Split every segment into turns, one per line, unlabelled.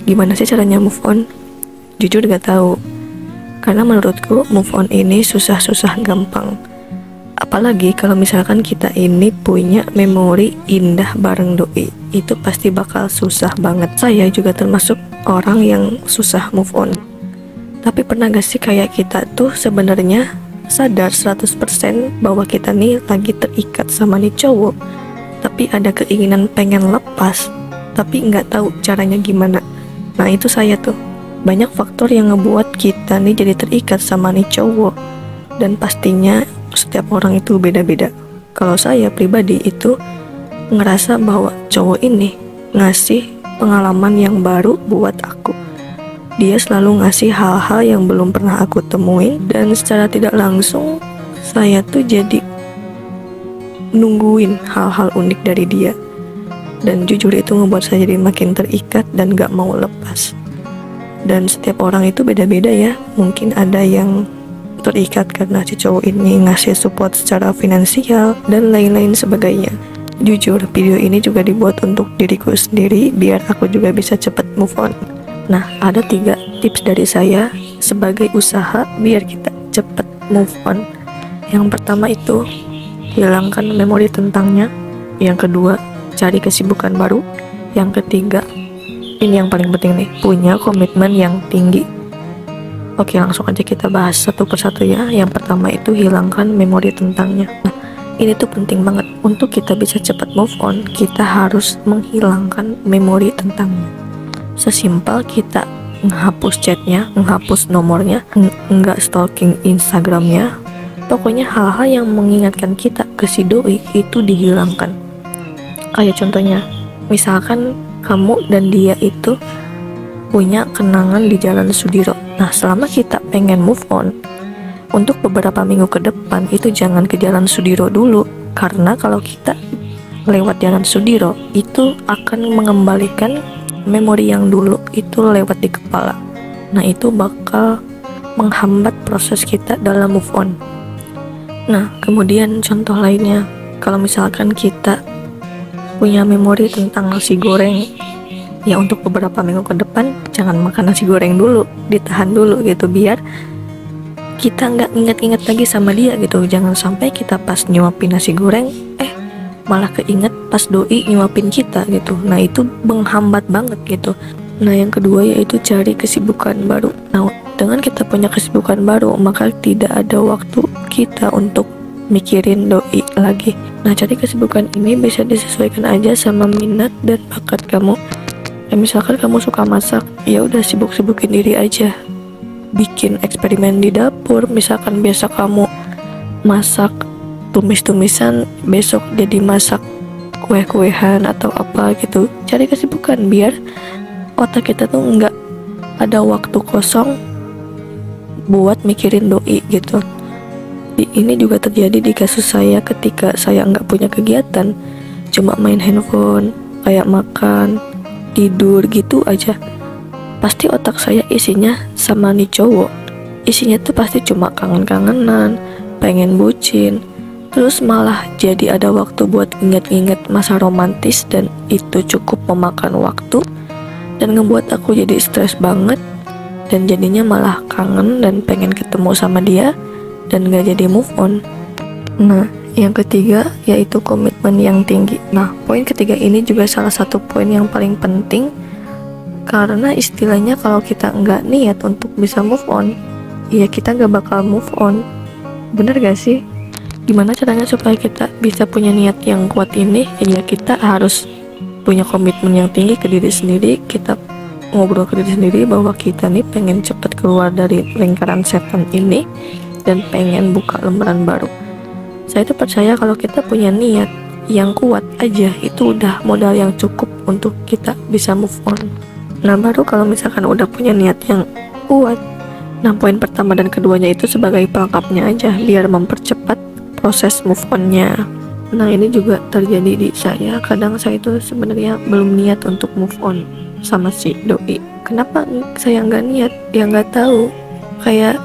Gimana sih caranya move on? Jujur gak tahu. Karena menurutku move on ini susah-susah gampang. Apalagi kalau misalkan kita ini punya memori indah bareng doi, itu pasti bakal susah banget. Saya juga termasuk orang yang susah move on. Tapi pernah gak sih kayak kita tuh sebenarnya sadar 100% bahwa kita nih lagi terikat sama nih cowok, tapi ada keinginan pengen lepas, tapi nggak tahu caranya gimana. Nah itu saya tuh. Banyak faktor yang ngebuat kita nih jadi terikat sama nih cowok. Dan pastinya setiap orang itu beda-beda. Kalau saya pribadi itu ngerasa bahwa cowok ini ngasih pengalaman yang baru buat aku. Dia selalu ngasih hal-hal yang belum pernah aku temuin. Dan secara tidak langsung saya tuh jadi nungguin hal-hal unik dari dia. Dan jujur itu ngebuat saya jadi makin terikat dan gak mau lepas. Dan setiap orang itu beda-beda ya. Mungkin ada yang terikat karena si cowok ini ngasih support secara finansial dan lain-lain sebagainya. Jujur, video ini juga dibuat untuk diriku sendiri biar aku juga bisa cepet move on. Nah, ada 3 tips dari saya sebagai usaha biar kita cepet move on. Yang pertama itu hilangkan memori tentangnya. Yang kedua, cari kesibukan baru. Yang ketiga, ini yang paling penting nih, punya komitmen yang tinggi. Oke, langsung aja kita bahas satu persatu ya. Yang pertama itu hilangkan memori tentangnya. Nah, ini tuh penting banget. Untuk kita bisa cepat move on, kita harus menghilangkan memori tentangnya. Sesimpel kita menghapus chatnya, menghapus nomornya, nggak stalking Instagramnya. Pokoknya hal-hal yang mengingatkan kita ke si doi itu dihilangkan. Kayak contohnya, misalkan kamu dan dia itu punya kenangan di Jalan Sudiro. Nah, selama kita pengen move on, untuk beberapa minggu ke depan itu jangan ke Jalan Sudiro dulu. Karena kalau kita lewat Jalan Sudiro, itu akan mengembalikan memori yang dulu itu lewat di kepala. Nah, itu bakal menghambat proses kita dalam move on. Nah, kemudian contoh lainnya, kalau misalkan kita punya memori tentang nasi goreng, ya untuk beberapa minggu ke depan jangan makan nasi goreng dulu, ditahan dulu gitu biar kita nggak inget-inget lagi sama dia gitu. Jangan sampai kita pas nyuapin nasi goreng malah keinget pas doi nyuapin kita gitu. Nah itu menghambat banget gitu. Nah yang kedua yaitu cari kesibukan baru. Nah dengan kita punya kesibukan baru, maka tidak ada waktu kita untuk mikirin doi lagi. Nah cari kesibukan ini bisa disesuaikan aja sama minat dan bakat kamu. Misalkan kamu suka masak, ya udah sibuk-sibukin diri aja, bikin eksperimen di dapur. Misalkan biasa kamu masak tumis-tumisan, besok jadi masak kue-kuehan atau apa gitu. Cari kesibukan biar otak kita tuh nggak ada waktu kosong buat mikirin doi gitu. Ini juga terjadi di kasus saya ketika saya nggak punya kegiatan, cuma main handphone, kayak makan, tidur gitu aja. Pasti otak saya isinya sama nih cowok. Isinya tuh pasti cuma kangen-kangenan, pengen bucin. Terus malah jadi ada waktu buat inget-inget masa romantis, dan itu cukup memakan waktu dan ngebuat aku jadi stres banget. Dan jadinya malah kangen dan pengen ketemu sama dia dan gak jadi move on. Nah, yang ketiga yaitu komitmen yang tinggi. Nah, poin ketiga ini juga salah satu poin yang paling penting. Karena istilahnya kalau kita nggak niat untuk bisa move on, ya kita nggak bakal move on. Bener gak sih? Gimana caranya supaya kita bisa punya niat yang kuat ini? Ya kita harus punya komitmen yang tinggi ke diri sendiri. Kita ngobrol ke diri sendiri bahwa kita nih pengen cepet keluar dari lingkaran setan ini dan pengen buka lembaran baru. Saya tuh percaya kalau kita punya niat yang kuat aja, itu udah modal yang cukup untuk kita bisa move on. Nah baru kalau misalkan udah punya niat yang kuat, nah poin pertama dan keduanya itu sebagai pelengkapnya aja biar mempercepat proses move on-nya. Nah ini juga terjadi di saya. Kadang saya itu sebenarnya belum niat untuk move on sama si doi. Kenapa saya nggak niat? Ya nggak tahu. Kayak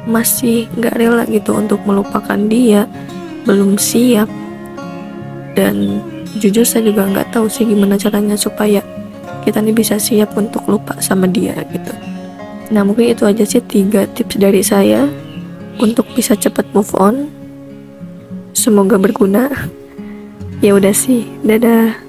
masih nggak rela gitu untuk melupakan dia, belum siap. Dan jujur saya juga nggak tahu sih gimana caranya supaya kita nih bisa siap untuk lupa sama dia gitu. Nah mungkin itu aja sih 3 tips dari saya untuk bisa cepat move on. Semoga berguna. Ya udah sih, dadah.